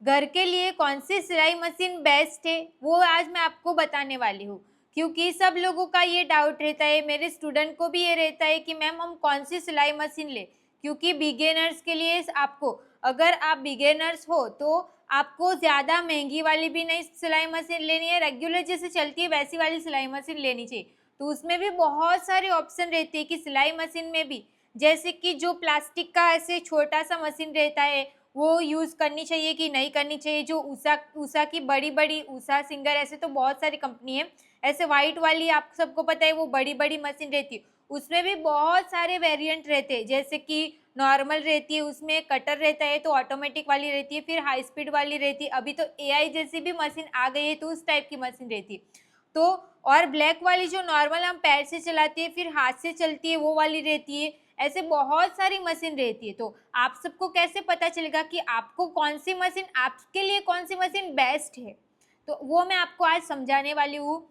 घर के लिए कौन सी सिलाई मशीन बेस्ट है वो आज मैं आपको बताने वाली हूँ, क्योंकि सब लोगों का ये डाउट रहता है, मेरे स्टूडेंट को भी ये रहता है कि मैम हम कौन सी सिलाई मशीन ले, क्योंकि बिगेनर्स के लिए आपको, अगर आप बिगेनर्स हो तो आपको ज़्यादा महंगी वाली भी नहीं सिलाई मशीन लेनी है, रेगुलर जैसे चलती है वैसी वाली सिलाई मशीन लेनी चाहिए। तो उसमें भी बहुत सारे ऑप्शन रहते हैं कि सिलाई मशीन में भी, जैसे कि जो प्लास्टिक का ऐसे छोटा सा मशीन रहता है वो यूज़ करनी चाहिए कि नहीं करनी चाहिए, जो उषा की बड़ी बड़ी उषा सिंगर, ऐसे तो बहुत सारी कंपनी है, ऐसे वाइट वाली आप सबको पता है वो बड़ी बड़ी मशीन रहती है, उसमें भी बहुत सारे वेरिएंट रहते हैं, जैसे कि नॉर्मल रहती है, उसमें कटर रहता है, तो ऑटोमेटिक वाली रहती है, फिर हाई स्पीड वाली रहती है, अभी तो एआई जैसी भी मशीन आ गई है तो उस टाइप की मशीन रहती है। तो और ब्लैक वाली जो नॉर्मल हम पैर से चलाते हैं फिर हाथ से चलती है वो वाली रहती है, ऐसे बहुत सारी मशीन रहती है। तो आप सबको कैसे पता चलेगा कि आपको कौन सी मशीन, आपके लिए कौन सी मशीन बेस्ट है, तो वो मैं आपको आज समझाने वाली हूँ।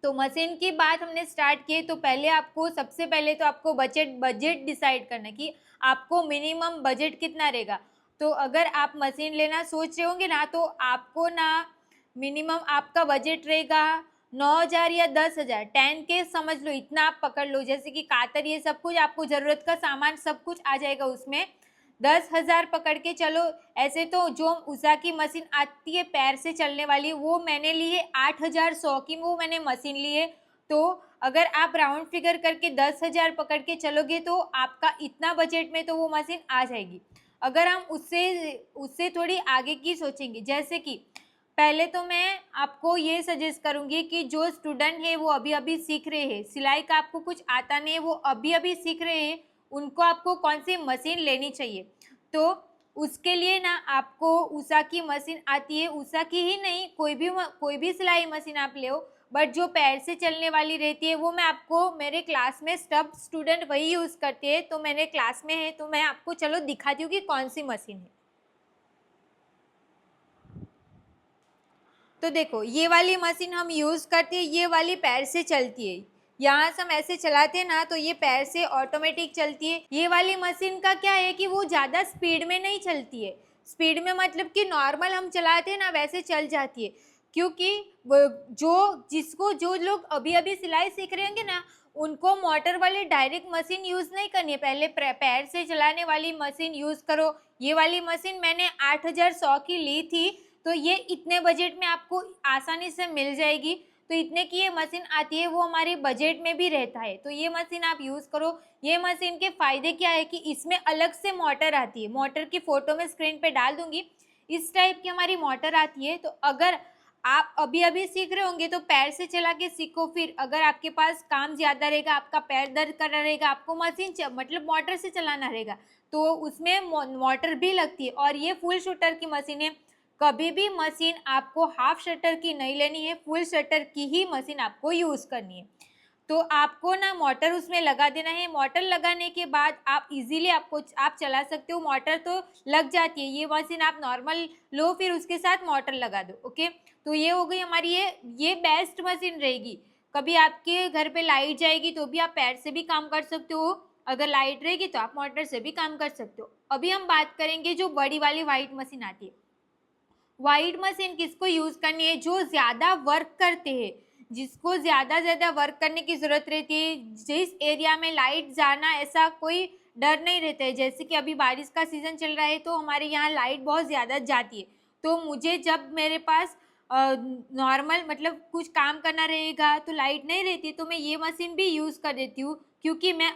तो मशीन की बात हमने स्टार्ट की, तो पहले आपको, सबसे पहले तो आपको बजट डिसाइड करना है कि आपको मिनिमम बजट कितना रहेगा। तो अगर आप मशीन लेना सोच रहे होंगे ना, तो आपको ना मिनिमम आपका बजट रहेगा 9,000 या 10,000, 10K समझ लो, इतना आप पकड़ लो, जैसे कि कातर ये सब कुछ आपको ज़रूरत का सामान सब कुछ आ जाएगा उसमें, 10,000 पकड़ के चलो। ऐसे तो जो उषा की मशीन आती है पैर से चलने वाली, वो मैंने ली है 8,100 की, वो मैंने मशीन ली है। तो अगर आप राउंड फिगर करके 10,000 पकड़ के चलोगे तो आपका इतना बजट में तो वो मशीन आ जाएगी। अगर हम उससे उससे थोड़ी आगे की सोचेंगे, जैसे कि पहले तो मैं आपको ये सजेस्ट करूँगी कि जो स्टूडेंट है वो अभी अभी सीख रहे हैं सिलाई का, आपको कुछ आता नहीं है, वो अभी अभी सीख रहे हैं, उनको आपको कौन सी मशीन लेनी चाहिए। तो उसके लिए ना आपको उषा की मशीन आती है, उषा की ही नहीं, कोई भी सिलाई मशीन आप ले, बट जो पैर से चलने वाली रहती है वो मैं आपको, मेरे क्लास में सब स्टूडेंट वही यूज़ करते हैं, तो मेरे क्लास में है तो मैं आपको चलो दिखाती हूँ कि कौन सी मशीन है। तो देखो ये वाली मशीन हम यूज़ करते हैं, ये वाली पैर से चलती है, यहाँ से हम ऐसे चलाते हैं ना तो ये पैर से ऑटोमेटिक चलती है। ये वाली मशीन का क्या है कि वो ज़्यादा स्पीड में नहीं चलती है, स्पीड में मतलब कि नॉर्मल हम चलाते हैं ना वैसे चल जाती है, क्योंकि जो लोग अभी अभी सिलाई सीख रहे होंगे ना, उनको मोटर वाली डायरेक्ट मशीन यूज़ नहीं करनी है, पहले पैर से चलाने वाली मशीन यूज़ करो। ये वाली मशीन मैंने 8,100 की ली थी, तो ये इतने बजट में आपको आसानी से मिल जाएगी। तो इतने की ये मशीन आती है, वो हमारे बजट में भी रहता है, तो ये मशीन आप यूज़ करो। ये मशीन के फ़ायदे क्या है कि इसमें अलग से मोटर आती है, मोटर की फ़ोटो मैं स्क्रीन पे डाल दूंगी, इस टाइप की हमारी मोटर आती है। तो अगर आप अभी अभी सीख रहे होंगे तो पैर से चला के सीखो, फिर अगर आपके पास काम ज़्यादा रहेगा, आपका पैर दर्द कर रहा रहेगा, आपको मशीन मतलब मोटर से चलाना रहेगा, तो उसमें मोटर भी लगती है। और ये फुल शटर की मशीन है, कभी भी मशीन आपको हाफ शटर की नहीं लेनी है, फुल शटर की ही मशीन आपको यूज़ करनी है। तो आपको ना मोटर उसमें लगा देना है, मोटर लगाने के बाद आप इजीली आप चला सकते हो, मोटर तो लग जाती है, ये मशीन आप नॉर्मल लो फिर उसके साथ मोटर लगा दो। ओके, तो ये हो गई हमारी ये बेस्ट मशीन रहेगी। कभी आपके घर पे लाइट जाएगी तो भी आप पैर से भी काम कर सकते हो, अगर लाइट रहेगी तो आप मोटर से भी काम कर सकते हो। अभी हम बात करेंगे जो बड़ी वाली वाइट मशीन आती है। वाइट मशीन किसको यूज़ करनी है, जो ज़्यादा वर्क करते हैं, जिसको ज़्यादा वर्क करने की ज़रूरत रहती है, जिस एरिया में लाइट जाना ऐसा कोई डर नहीं रहता है, जैसे कि अभी बारिश का सीज़न चल रहा है तो हमारे यहाँ लाइट बहुत ज़्यादा जाती है। तो मुझे जब मेरे पास नॉर्मल मतलब कुछ काम करना रहेगा तो लाइट नहीं रहती, तो मैं ये मशीन भी यूज़ कर देती हूँ, क्योंकि मैं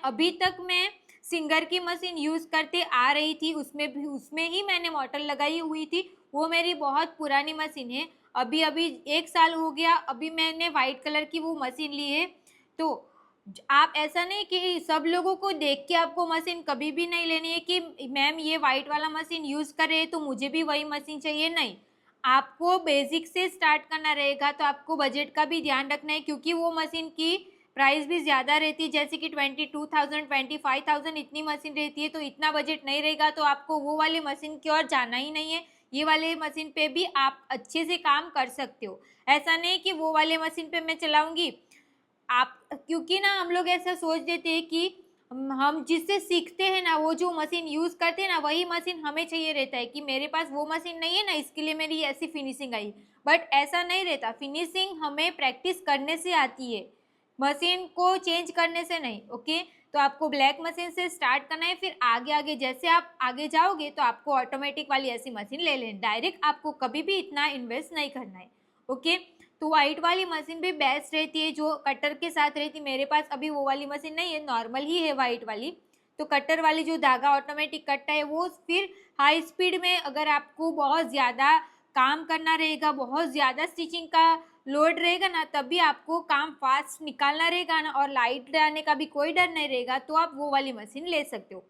सिंगर की मशीन यूज़ करते आ रही थी, उसमें ही मैंने मोटर लगाई हुई थी, वो मेरी बहुत पुरानी मशीन है, अभी अभी 1 साल हो गया, अभी मैंने वाइट कलर की वो मशीन ली है। तो आप ऐसा नहीं कि सब लोगों को देख के आपको मशीन कभी भी नहीं लेनी है कि मैम ये वाइट वाला मशीन यूज़ कर रहे हैं तो मुझे भी वही मशीन चाहिए, नहीं। आपको बेसिक से स्टार्ट करना रहेगा, तो आपको बजट का भी ध्यान रखना है, क्योंकि वो मशीन की प्राइस भी ज़्यादा रहती है, जैसे कि 22,000 25,000 इतनी मशीन रहती है, तो इतना बजट नहीं रहेगा तो आपको वो वाली मशीन की ओर जाना ही नहीं है। ये वाले मशीन पे भी आप अच्छे से काम कर सकते हो, ऐसा नहीं कि वो वाले मशीन पे मैं चलाऊंगी आप, क्योंकि ना हम लोग ऐसा सोच देते हैं कि हम जिससे सीखते हैं ना, वो जो मशीन यूज़ करते हैं ना, वही मशीन हमें चाहिए रहता है कि मेरे पास वो मशीन नहीं है ना, इसके लिए मेरी ऐसी फिनिशिंग आई। बट ऐसा नहीं रहता, फिनिशिंग हमें प्रैक्टिस करने से आती है, मशीन को चेंज करने से नहीं। ओके, तो आपको ब्लैक मशीन से स्टार्ट करना है, फिर आगे आगे जैसे आप आगे जाओगे तो आपको ऑटोमेटिक वाली ऐसी मशीन ले लेनी। डायरेक्ट आपको कभी भी इतना इन्वेस्ट नहीं करना है। ओके, तो वाइट वाली मशीन भी बेस्ट रहती है, जो कटर के साथ रहती है। मेरे पास अभी वो वाली मशीन नहीं है, नॉर्मल ही है वाइट वाली। तो कटर वाली जो धागा ऑटोमेटिक कटता है, वो फिर हाई स्पीड में अगर आपको बहुत ज़्यादा काम करना रहेगा, बहुत ज़्यादा स्टिचिंग का लोड रहेगा ना, तभी आपको काम फास्ट निकालना रहेगा ना, और लाइट रहने का भी कोई डर नहीं रहेगा, तो आप वो वाली मशीन ले सकते हो।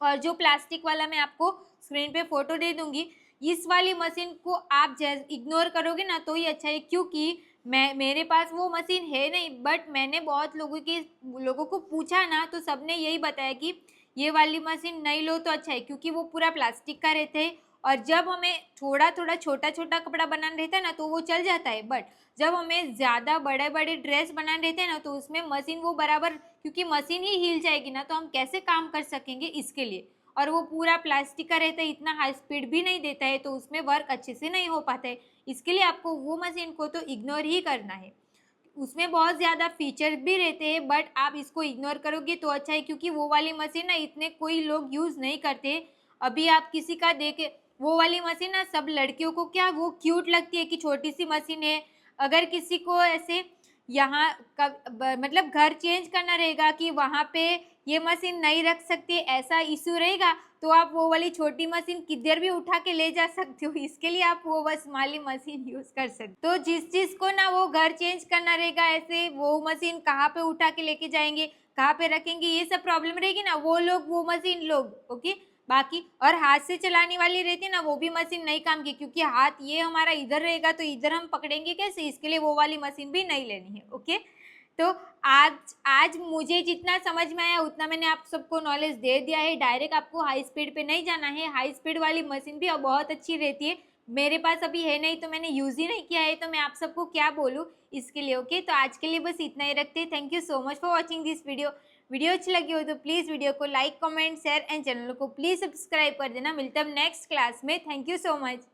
और जो प्लास्टिक वाला मैं आपको स्क्रीन पे फोटो दे दूंगी, इस वाली मशीन को आप इग्नोर करोगे ना तो ही अच्छा है, क्योंकि मेरे पास वो मशीन है नहीं। बट मैंने बहुत लोगों को पूछा ना, तो सबने यही बताया कि ये वाली मशीन नहीं लो तो अच्छा है, क्योंकि वो पूरा प्लास्टिक का रहता है। और जब हमें थोड़ा थोड़ा छोटा छोटा कपड़ा बनाना रहता है ना, तो वो चल जाता है। बट जब हमें ज़्यादा बड़े बड़े ड्रेस बनाने रहते हैं ना, तो उसमें मशीन वो बराबर, क्योंकि मशीन ही हिल जाएगी ना, तो हम कैसे काम कर सकेंगे इसके लिए। और वो पूरा प्लास्टिक का रहता है, इतना हाई स्पीड भी नहीं देता है, तो उसमें वर्क अच्छे से नहीं हो पाता है। इसके लिए आपको वो मशीन को तो इग्नोर ही करना है। उसमें बहुत ज़्यादा फीचर भी रहते हैं, बट आप इसको इग्नोर करोगे तो अच्छा है, क्योंकि वो वाली मशीन ना इतने कोई लोग यूज़ नहीं करते। अभी आप किसी का देखे, वो वाली मशीन ना सब लड़कियों को क्या वो क्यूट लगती है कि छोटी सी मशीन है। अगर किसी को ऐसे यहाँ मतलब घर चेंज करना रहेगा कि वहाँ पे ये मशीन नहीं रख सकते, ऐसा इशू रहेगा, तो आप वो वाली छोटी मशीन किधर भी उठा के ले जा सकते हो। इसके लिए आप वो बस वाली मशीन यूज़ कर सकते हो। तो जिस चीज़ को ना वो घर चेंज करना रहेगा, ऐसे वो मशीन कहाँ पे उठा के लेके जाएंगे, कहाँ पे रखेंगे, ये सब प्रॉब्लम रहेगी ना, वो लोग वो मशीन लोग। ओके, बाकी और हाथ से चलाने वाली रहती है ना, वो भी मशीन नहीं काम की, क्योंकि हाथ ये हमारा इधर रहेगा तो इधर हम पकड़ेंगे कैसे, इसके लिए वो वाली मशीन भी नहीं लेनी है। ओके, तो आज आज मुझे जितना समझ में आया उतना मैंने आप सबको नॉलेज दे दिया है। डायरेक्ट आपको हाई स्पीड पे नहीं जाना है, हाई स्पीड वाली मशीन भी अब बहुत अच्छी रहती है। मेरे पास अभी है नहीं, तो मैंने यूज़ ही नहीं किया है, तो मैं आप सबको क्या बोलूँ इसके लिए। ओके, तो आज के लिए बस इतना ही रखते हैं। Thank you so much for watching this video अच्छी लगी हो तो प्लीज़ वीडियो को like, comment, share and channel को प्लीज़ सब्सक्राइब कर देना। मिलते हैं नेक्स्ट क्लास में। Thank you so much.